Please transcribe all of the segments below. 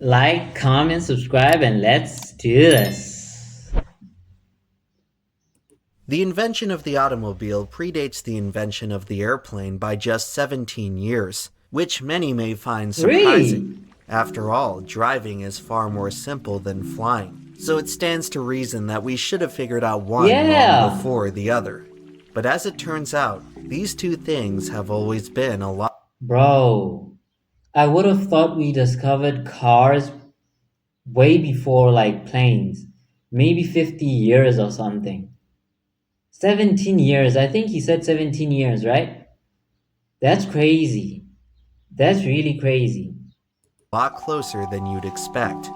Like, comment, subscribe, and let's do this. The invention of the automobile predates the invention of the airplane by just 17 years, which many may find Really? surprising. After all, driving is far more simple than flying, so it stands to reason that we should have figured out one long Yeah. before the other. But as it turns out, these two things have always been a lot. Bro, I would have thought we discovered cars way before like planes. Maybe 50 years or something. 17 years. I think he said 17 years, right? That's crazy. That's really crazy. Lot closer than you'd expect.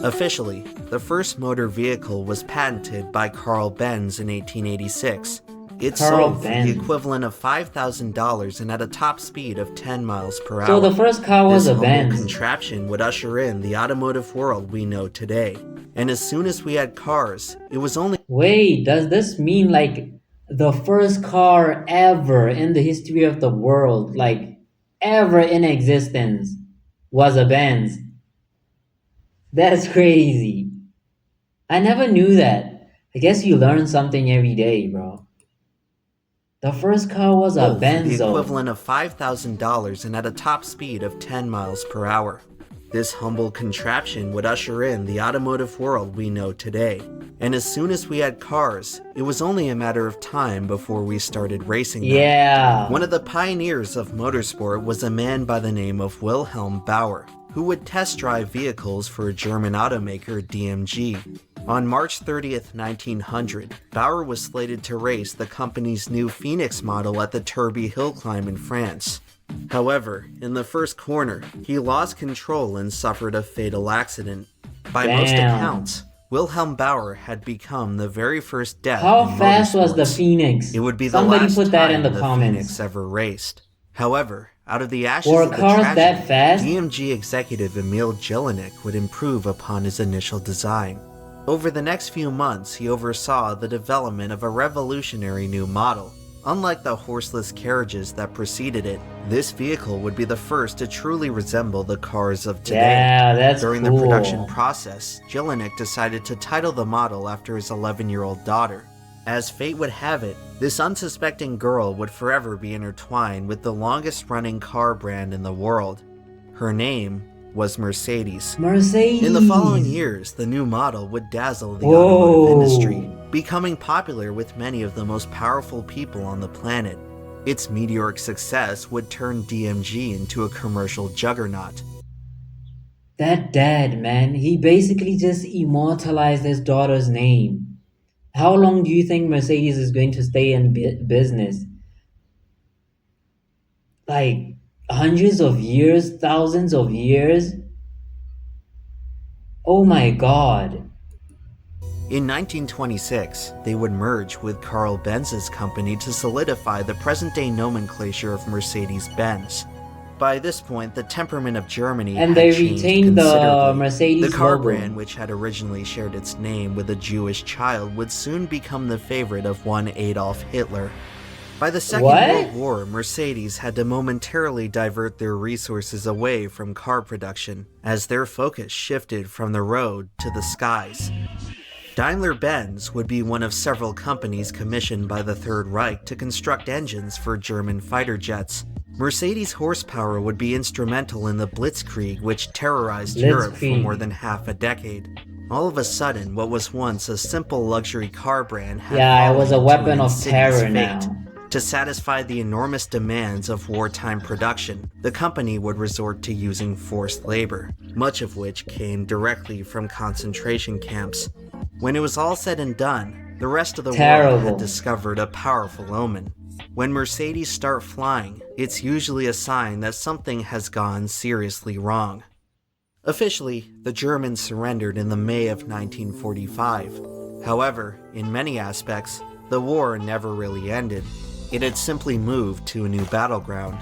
Officially, the first motor vehicle was patented by Carl Benz in 1886. It Carl sold for the Benz. equivalent of $5,000 and at a top speed of 10 miles per hour. So the first car was This a humble Benz. contraption would usher in the automotive world we know today. And as soon as we had cars, it was only Wait, does this mean like the first car ever in the history of the world, like ever in existence, was a Benz? That's crazy. I never knew that. I guess you learn something every day, bro. The first car was a sold for the Benzo. equivalent of $5,000 and at a top speed of 10 miles per hour. This humble contraption would usher in the automotive world we know today. And as soon as we had cars, it was only a matter of time before we started racing them. Yeah. One of the pioneers of motorsport was a man by the name of Wilhelm Bauer, who would test drive vehicles for German automaker DMG. On March 30th, 1900, Bauer was slated to race the company's new Phoenix model at the Turbie Hill Climb in France. However, in the first corner, he lost control and suffered a fatal accident. By most Damn. accounts, Wilhelm Bauer had become the very first death How in fast was the motorsports. Phoenix? It would be the Somebody last put that in time the the comments. Phoenix ever raced. However, out of the ashes Were of the cars tragedy, that fast? DMG executive Emil Jelinek would improve upon his initial design. Over the next few months, he oversaw the development of a revolutionary new model. Unlike the horseless carriages that preceded it, this vehicle would be the first to truly resemble the cars of today. Yeah, that's During cool. the production process, Jelinek decided to title the model after his 11-year-old daughter. As fate would have it, this unsuspecting girl would forever be intertwined with the longest-running car brand in the world. Her name was Mercedes. Mercedes. In the following years, the new model would dazzle the Whoa. automotive industry, becoming popular with many of the most powerful people on the planet. Its meteoric success would turn DMG into a commercial juggernaut. That dad, man, he basically just immortalized his daughter's name. How long do you think Mercedes is going to stay in business? Like hundreds of years, thousands of years? Oh my god. In 1926, they would merge with Carl Benz's company to solidify the present-day nomenclature of Mercedes-Benz. By this point, the temperament of Germany And had they changed retained the considerably. Mercedes The car logo. brand, which had originally shared its name with a Jewish child, would soon become the favorite of one Adolf Hitler. By the Second What? World War, Mercedes had to momentarily divert their resources away from car production, as their focus shifted from the road to the skies. Daimler-Benz would be one of several companies commissioned by the Third Reich to construct engines for German fighter jets. Mercedes' horsepower would be instrumental in the Blitzkrieg, which terrorized Europe for Blitzkrieg. more than half a decade. All of a sudden, what was once a simple luxury car brand had Yeah, it fallen was a into weapon an of insidious terror fate. now. To satisfy the enormous demands of wartime production, the company would resort to using forced labor, much of which came directly from concentration camps. When it was all said and done, the rest of the world Terrible. had discovered a powerful omen. When Mercedes start flying, it's usually a sign that something has gone seriously wrong. Officially, the Germans surrendered in the May of 1945. However, in many aspects, the war never really ended. It had simply moved to a new battleground.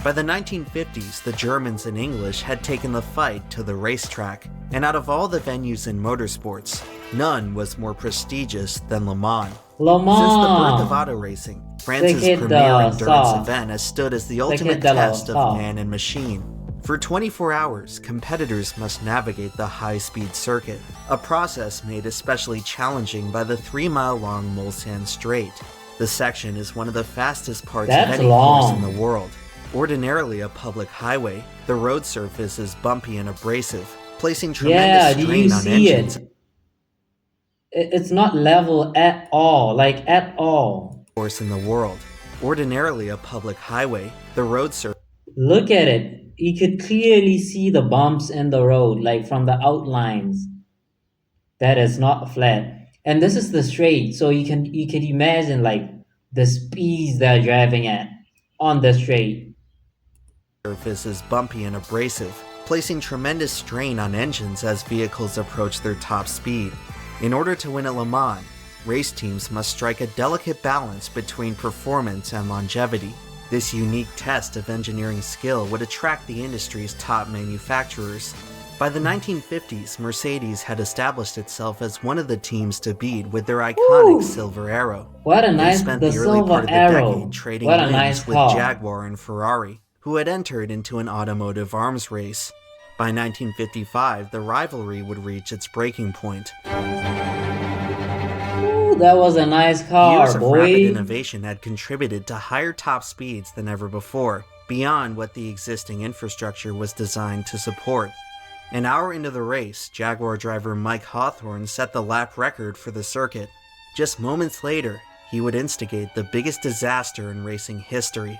By the 1950s, the Germans and English had taken the fight to the racetrack, and out of all the venues in motorsports, none was more prestigious than Le Mans. Le Since the birth of Mans. auto racing, France's Ticket premier de endurance sauce. event has stood as the ultimate Ticket de la test of sauce. man and machine. For 24 hours, competitors must navigate the high-speed circuit, a process made especially challenging by the 3-mile-long Mulsanne Strait. The section is one of the fastest parts of That's any course in the long. world. Ordinarily a public highway, the road surface is bumpy and abrasive, placing tremendous Yeah, do you strain on see engines it? It's not level at all, like at all. course in the world. Ordinarily a public highway, the road surface Look at it. You could clearly see the bumps in the road, like from the outlines. That is not flat. And this is the straight, so you can imagine like the speeds they're driving at on the straight. surface is bumpy and abrasive, placing tremendous strain on engines as vehicles approach their top speed. In order to win at Le Mans, race teams must strike a delicate balance between performance and longevity. This unique test of engineering skill would attract the industry's top manufacturers. By the 1950s, Mercedes had established itself as one of the teams to beat with their iconic Woo! Silver Arrow. What a They nice, spent the the early part silver of the decade arrow. trading What a nice wins with car. Jaguar and Ferrari, who had entered into an automotive arms race. By 1955, the rivalry would reach its breaking point. Ooh, that was a nice Years car, of rapid boy. innovation had contributed to higher top speeds than ever before, beyond what the existing infrastructure was designed to support. An hour into the race, Jaguar driver Mike Hawthorne set the lap record for the circuit. Just moments later, he would instigate the biggest disaster in racing history.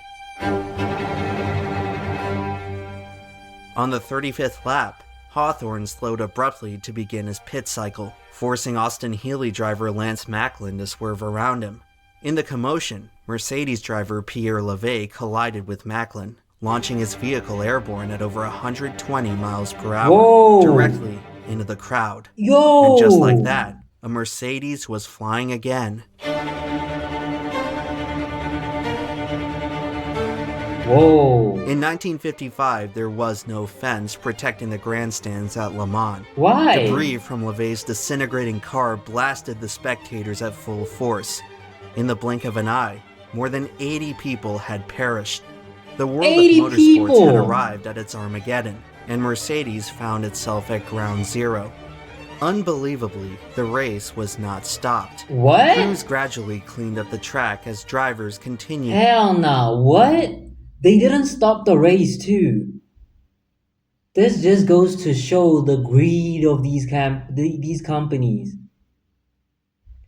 On the 35th lap, Hawthorne slowed abruptly to begin his pit cycle, forcing Austin Healey driver Lance Macklin to swerve around him. In the commotion, Mercedes driver Pierre Levay collided with Macklin, launching his vehicle airborne at over 120 miles per hour, Whoa! directly into the crowd. And just like Yo! that, a Mercedes was flying again. Whoa! In 1955, there was no fence protecting the grandstands at Le Mans. Why? Debris from LeVay's disintegrating car blasted the spectators at full force. In the blink of an eye, more than 80 people had perished. The world of 80 motorsports had people! arrived at its Armageddon, and Mercedes found itself at ground zero. Unbelievably, the race was not stopped. What? Crews gradually cleaned up the track as drivers continued. Hell no. What? They didn't stop the race too. This just goes to show the greed of these companies.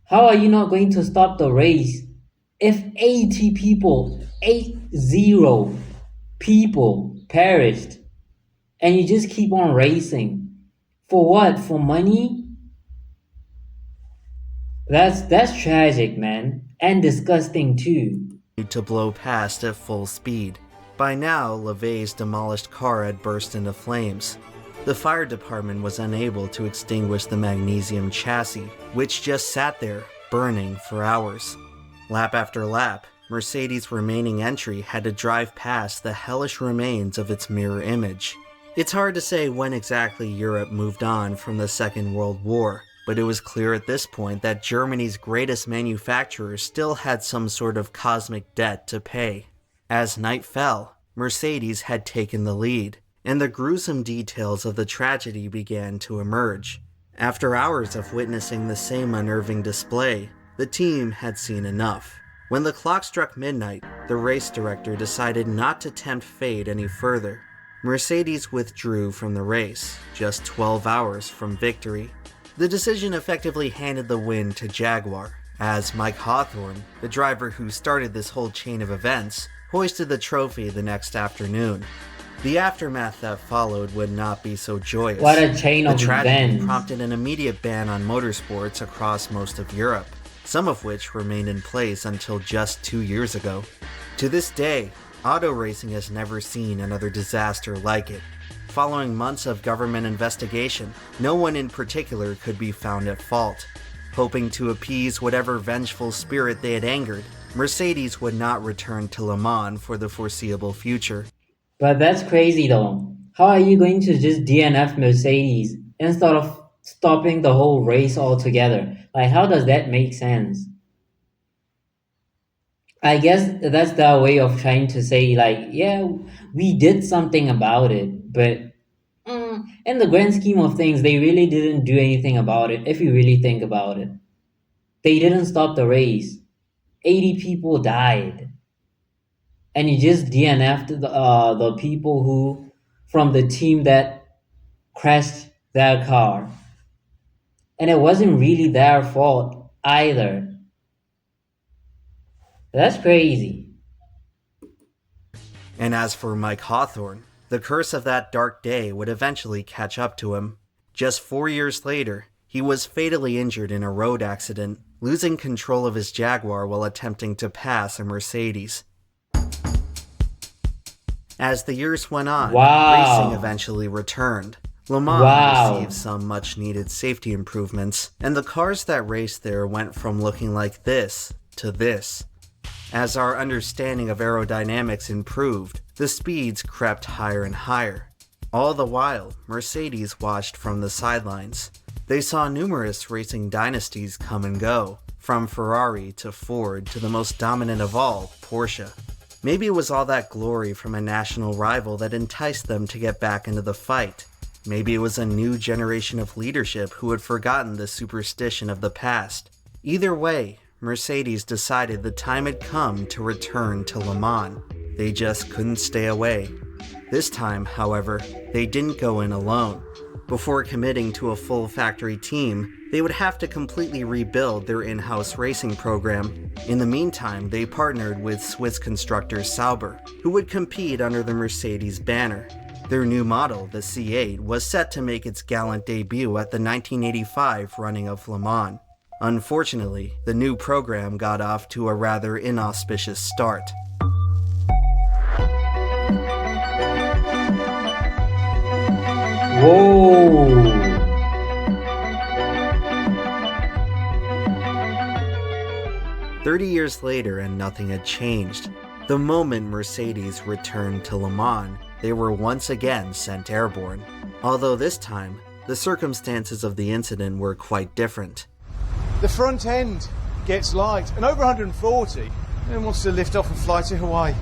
How are you not going to stop the race if 80 people, 80 people perished and you just keep on racing? For what? For money? That's tragic, man, and disgusting too. To blow past at full speed. By now, LeVay's demolished car had burst into flames. The fire department was unable to extinguish the magnesium chassis, which just sat there, burning for hours. Lap after lap, Mercedes' remaining entry had to drive past the hellish remains of its mirror image. It's hard to say when exactly Europe moved on from the Second World War, but it was clear at this point that Germany's greatest manufacturer still had some sort of cosmic debt to pay. As night fell, Mercedes had taken the lead, and the gruesome details of the tragedy began to emerge. After hours of witnessing the same unnerving display, the team had seen enough. When the clock struck midnight, the race director decided not to tempt fate any further. Mercedes withdrew from the race, just 12 hours from victory. The decision effectively handed the win to Jaguar, as Mike Hawthorne, the driver who started this whole chain of events, hoisted the trophy the next afternoon. The aftermath that followed would not be so joyous. What a chain The of tragedy events. prompted an immediate ban on motorsports across most of Europe, some of which remained in place until just 2 years ago. To this day, auto racing has never seen another disaster like it. Following months of government investigation, no one in particular could be found at fault. Hoping to appease whatever vengeful spirit they had angered, Mercedes would not return to Le Mans for the foreseeable future. But that's crazy though. How are you going to just DNF Mercedes instead of stopping the whole race altogether? Like, how does that make sense? I guess that's their way of trying to say, like, yeah, we did something about it. But in the grand scheme of things, they really didn't do anything about it. If you really think about it, they didn't stop the race. 80 people died, and you just DNF'd the people who from the team that crashed their car, and it wasn't really their fault either. That's crazy. And as for Mike Hawthorne, the curse of that dark day would eventually catch up to him. Just 4 years later, he was fatally injured in a road accident, losing control of his Jaguar while attempting to pass a Mercedes. As the years went on, racing Wow. eventually returned. Le Mans Wow. received some much-needed safety improvements, and the cars that raced there went from looking like this to this. As our understanding of aerodynamics improved, the speeds crept higher and higher. All the while, Mercedes watched from the sidelines. They saw numerous racing dynasties come and go, from Ferrari to Ford to the most dominant of all, Porsche. Maybe it was all that glory from a national rival that enticed them to get back into the fight. Maybe it was a new generation of leadership who had forgotten the superstition of the past. Either way, Mercedes decided the time had come to return to Le Mans. They just couldn't stay away. This time, however, they didn't go in alone. Before committing to a full factory team, they would have to completely rebuild their in-house racing program. In the meantime, they partnered with Swiss constructor Sauber, who would compete under the Mercedes banner. Their new model, the C8, was set to make its gallant debut at the 1985 running of Le Mans. Unfortunately, the new program got off to a rather inauspicious start. Whoa. 30 years later, and nothing had changed. The moment Mercedes returned to Le Mans, they were once again sent airborne. Although this time, the circumstances of the incident were quite different. The front end gets light and over 140 and wants to lift off and fly to Hawaii.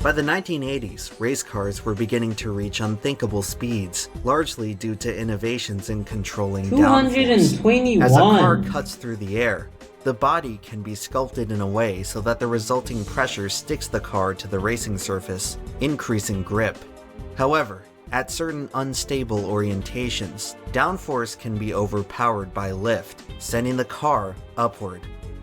By the 1980s, race cars were beginning to reach unthinkable speeds, largely due to innovations in controlling downforce. 221. As a car cuts through the air, the body can be sculpted in a way so that the resulting pressure sticks the car to the racing surface, increasing grip. However, at certain unstable orientations, downforce can be overpowered by lift, sending the car upward.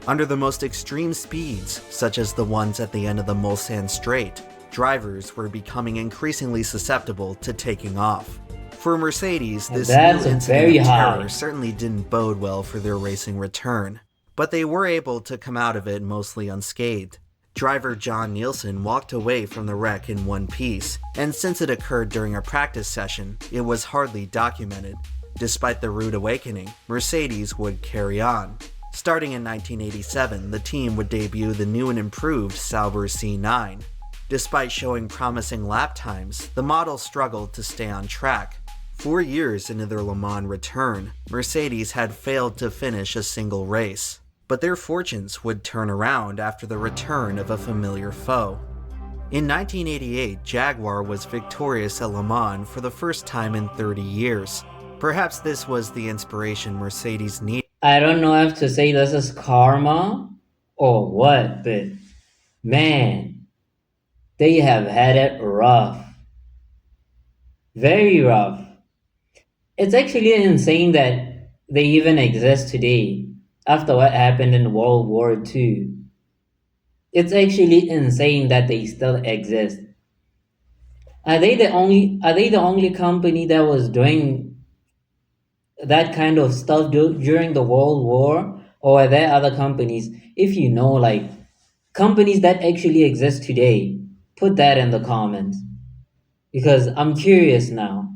Under the most extreme speeds, such as the ones at the end of the Mulsanne Straight, drivers were becoming increasingly susceptible to taking off. For Mercedes, this new That's incident very of high. terror certainly didn't bode well for their racing return, but they were able to come out of it mostly unscathed. Driver John Nielsen walked away from the wreck in one piece, and since it occurred during a practice session, it was hardly documented. Despite the rude awakening, Mercedes would carry on. Starting in 1987, the team would debut the new and improved Sauber C9. Despite showing promising lap times, the model struggled to stay on track. 4 years into their Le Mans return, Mercedes had failed to finish a single race. But their fortunes would turn around after the return of a familiar foe. In 1988, Jaguar was victorious at Le Mans for the first time in 30 years. Perhaps this was the inspiration Mercedes needed. I don't know if to say this is karma or what, but man, they have had it rough. Very rough. It's actually insane that they even exist today after what happened in World War II. It's actually insane that they still exist. Are they the only company that was doing that kind of stuff during the World War, or are there other companies? If you know, like companies that actually exist today, put that in the comments because I'm curious now.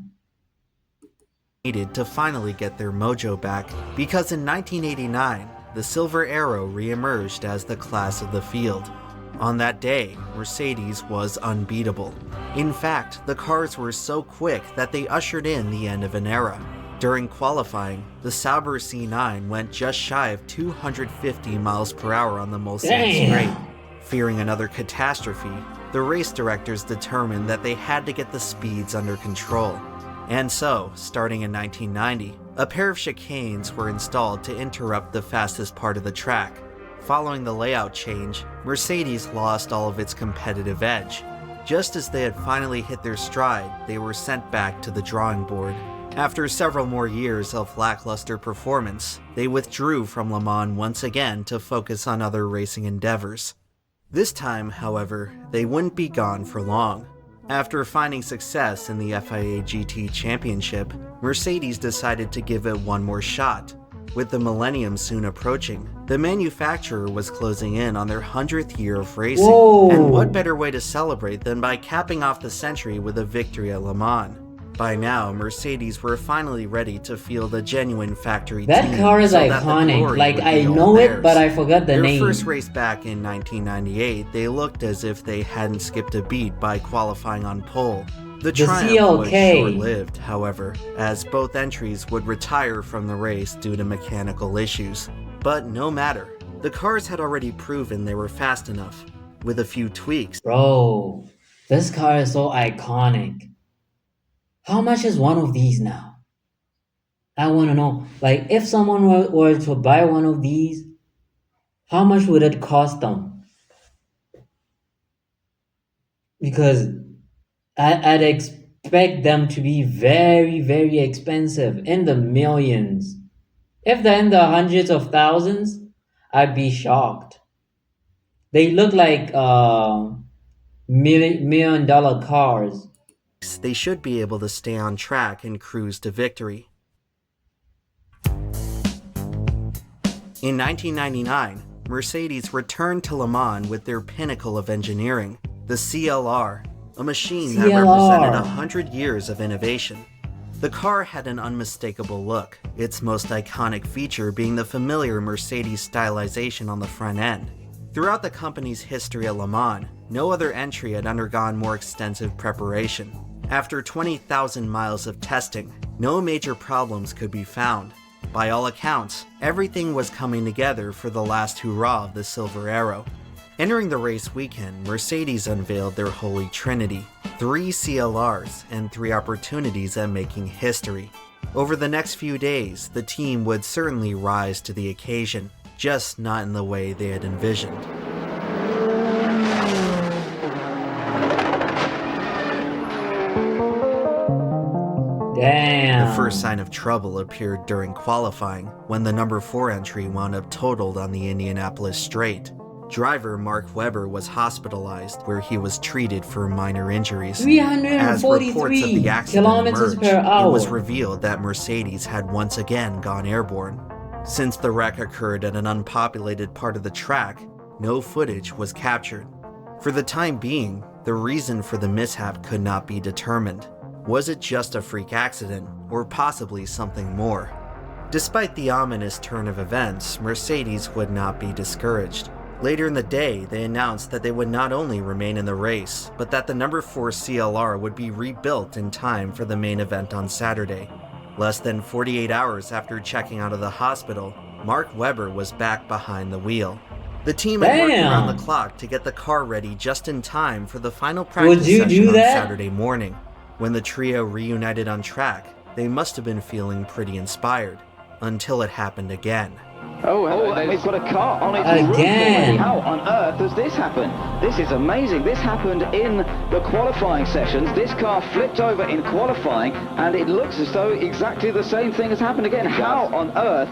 To finally get their mojo back, because in 1989, the Silver Arrow re-emerged as the class of the field. On that day, Mercedes was unbeatable. In fact, the cars were so quick that they ushered in the end of an era. During qualifying, the Sauber C9 went just shy of 250 miles per hour on the Mulsanne Damn. Straight. Fearing another catastrophe, the race directors determined that they had to get the speeds under control. And so, starting in 1990, a pair of chicanes were installed to interrupt the fastest part of the track. Following the layout change, Mercedes lost all of its competitive edge. Just as they had finally hit their stride, they were sent back to the drawing board. After several more years of lackluster performance, they withdrew from Le Mans once again to focus on other racing endeavors. This time, however, they wouldn't be gone for long. After finding success in the FIA GT Championship, Mercedes decided to give it one more shot. With the millennium soon approaching, the manufacturer was closing in on their 100th year of racing. Whoa. And what better way to celebrate than by capping off the century with a victory at Le Mans? By now, Mercedes were finally ready to field a genuine factory That team. car is so that the iconic. glory Like, would I be all know it, theirs. but I forgot the Their name. first race back in 1998, they looked as if they hadn't skipped a beat by qualifying on pole. The triumph was CLK. short-lived, however, as both entries would retire from the race due to mechanical issues. But no matter, the cars had already proven they were fast enough. With a few tweaks, Bro, this car is so iconic. How much is one of these now? I want to know. Like, if someone were to buy one of these, how much would it cost them? Because I'd expect them to be very, very expensive, in the millions. If they're in the hundreds of thousands, I'd be shocked. They look like million dollar cars. they should be able to stay on track and cruise to victory. In 1999, Mercedes returned to Le Mans with their pinnacle of engineering, the CLR, a machine that represented 100 years of innovation. The car had an unmistakable look, its most iconic feature being the familiar Mercedes stylization on the front end. Throughout the company's history at Le Mans, no other entry had undergone more extensive preparation. After 20,000 miles of testing, no major problems could be found. By all accounts, everything was coming together for the last hurrah of the Silver Arrow. Entering the race weekend, Mercedes unveiled their holy trinity, 3 CLRs and 3 opportunities at making history. Over the next few days, the team would certainly rise to the occasion, just not in the way they had envisioned. Damn. The first sign of trouble appeared during qualifying, when the number 4 entry wound up totaled on the Indianapolis Straight. Driver Mark Webber was hospitalized, where he was treated for minor injuries. As reports of 343 the accident kilometers emerged, per hour. it was revealed that Mercedes had once again gone airborne. Since the wreck occurred at an unpopulated part of the track, no footage was captured. For the time being, the reason for the mishap could not be determined. Was it just a freak accident, or possibly something more? Despite the ominous turn of events, Mercedes would not be discouraged. Later in the day, they announced that they would not only remain in the race, but that the number 4 CLR would be rebuilt in time for the main event on Saturday. Less than 48 hours after checking out of the hospital, Mark Webber was back behind the wheel. The team had worked around the clock to get the car ready just in time for the final practice session on Saturday morning. When the trio reunited on track, they must have been feeling pretty inspired, until it happened again. Oh, we've got a car on its roof already. How on earth does this happen? This is amazing. This happened in the qualifying sessions. This car flipped over in qualifying, and it looks as though exactly the same thing has happened again. How on earth?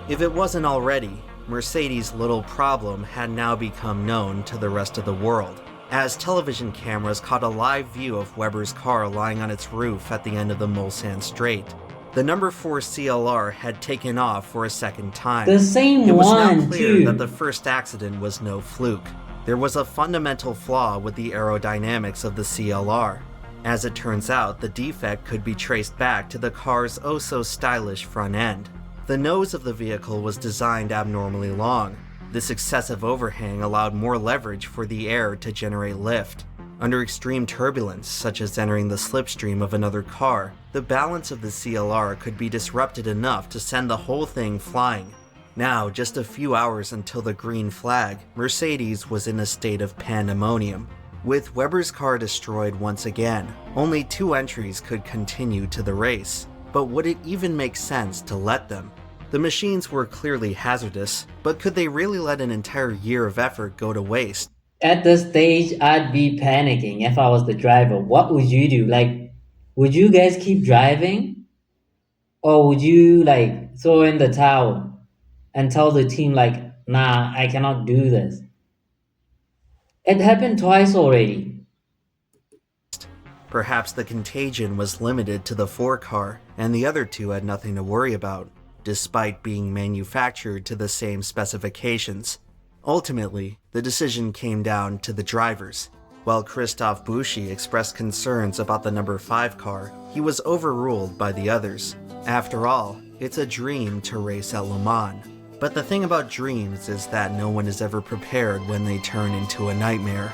If it wasn't already, Mercedes' little problem had now become known to the rest of the world, as television cameras caught a live view of Webber's car lying on its roof at the end of the Mulsanne Straight. The number 4 CLR had taken off for a second time. The same It was one, now clear too. that the first accident was no fluke. There was a fundamental flaw with the aerodynamics of the CLR. As it turns out, the defect could be traced back to the car's oh-so-stylish front end. The nose of the vehicle was designed abnormally long. This excessive overhang allowed more leverage for the air to generate lift. Under extreme turbulence, such as entering the slipstream of another car, the balance of the CLR could be disrupted enough to send the whole thing flying. Now, just a few hours until the green flag, Mercedes was in a state of pandemonium. With Webber's car destroyed once again, only 2 entries could continue to the race. But would it even make sense to let them? The machines were clearly hazardous, but could they really let an entire year of effort go to waste? At this stage, I'd be panicking if I was the driver. What would you do? Like, would you guys keep driving? Or would you, like, throw in the towel and tell the team, like, nah, I cannot do this? It happened twice already. Perhaps the contagion was limited to the 4 car, and the other 2 had nothing to worry about, despite being manufactured to the same specifications. Ultimately, the decision came down to the drivers. While Christophe Bouchy expressed concerns about the number 5 car, he was overruled by the others. After all, it's a dream to race at Le Mans. But the thing about dreams is that no one is ever prepared when they turn into a nightmare.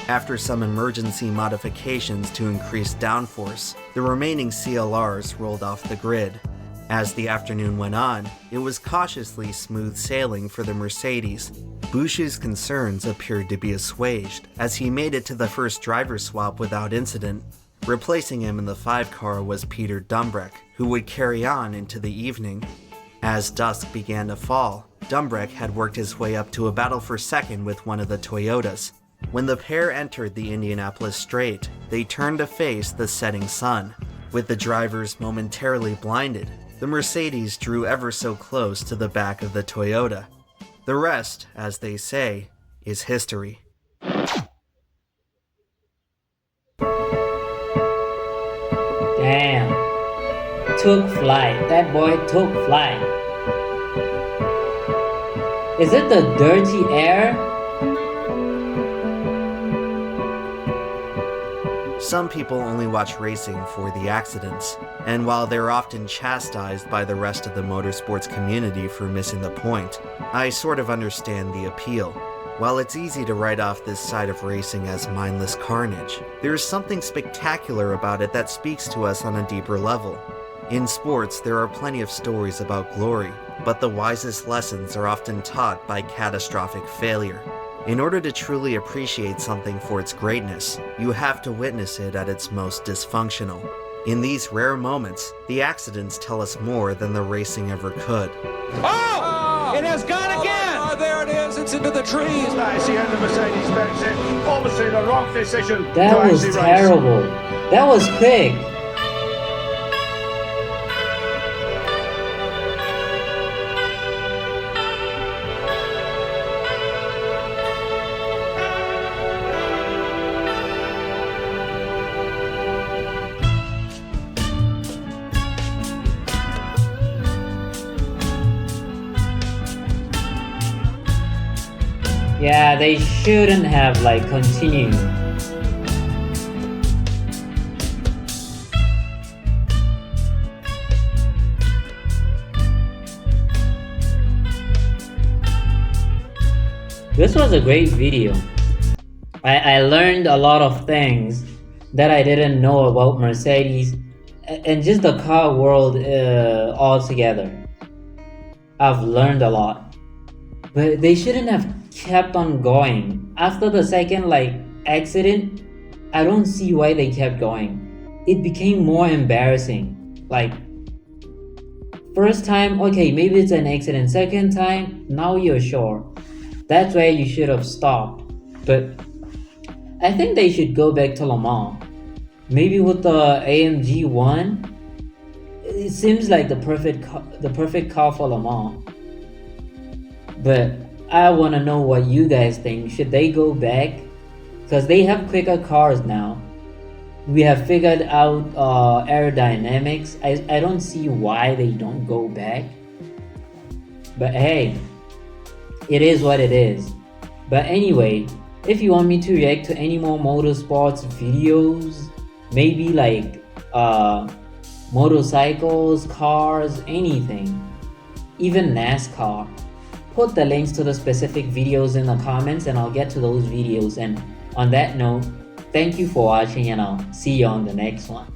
After some emergency modifications to increase downforce, the remaining CLRs rolled off the grid. As the afternoon went on, it was cautiously smooth sailing for the Mercedes. Bouchy's concerns appeared to be assuaged, as he made it to the first driver swap without incident. Replacing him in the 5 car was Peter Dumbreck, who would carry on into the evening. As dusk began to fall, Dumbreck had worked his way up to a battle for second with one of the Toyotas. When the pair entered the Indianapolis Straight, they turned to face the setting sun. With the drivers momentarily blinded, the Mercedes drew ever so close to the back of the Toyota. The rest, as they say, is history. Damn. Took flight. That boy took flight. Is it the dirty air? Some people only watch racing for the accidents, and while they're often chastised by the rest of the motorsports community for missing the point, I sort of understand the appeal. While it's easy to write off this side of racing as mindless carnage, there is something spectacular about it that speaks to us on a deeper level. In sports, there are plenty of stories about glory, but the wisest lessons are often taught by catastrophic failure. In order to truly appreciate something for its greatness, you have to witness it at its most dysfunctional. In these rare moments, the accidents tell us more than the racing ever could. Oh! It has gone again! Oh, there it is. It's into the trees. That's the end of Mercedes-Benz. Obviously the wrong decision. That was terrible. That was quick. Yeah, they shouldn't have like continued. This was a great video. I learned a lot of things that I didn't know about Mercedes and just the car world altogether. I've learned a lot. But they shouldn't have kept on going. After the second accident, I don't see why they kept going. It became more embarrassing. Like, first time, okay, maybe it's an accident. Second time, now you're sure. That's where you should have stopped. But I think they should go back to Le Mans. Maybe with the AMG 1, it seems like the perfect car for Le Mans. But I want to know what you guys think. Should they go back? Because they have quicker cars now. We have figured out aerodynamics. I don't see why they don't go back. But hey, it is what it is. But anyway, if you want me to react to any more motorsports videos, maybe motorcycles, cars, anything, even NASCAR, put the links to the specific videos in the comments and I'll get to those videos. And on that note, thank you for watching and I'll see you on the next one.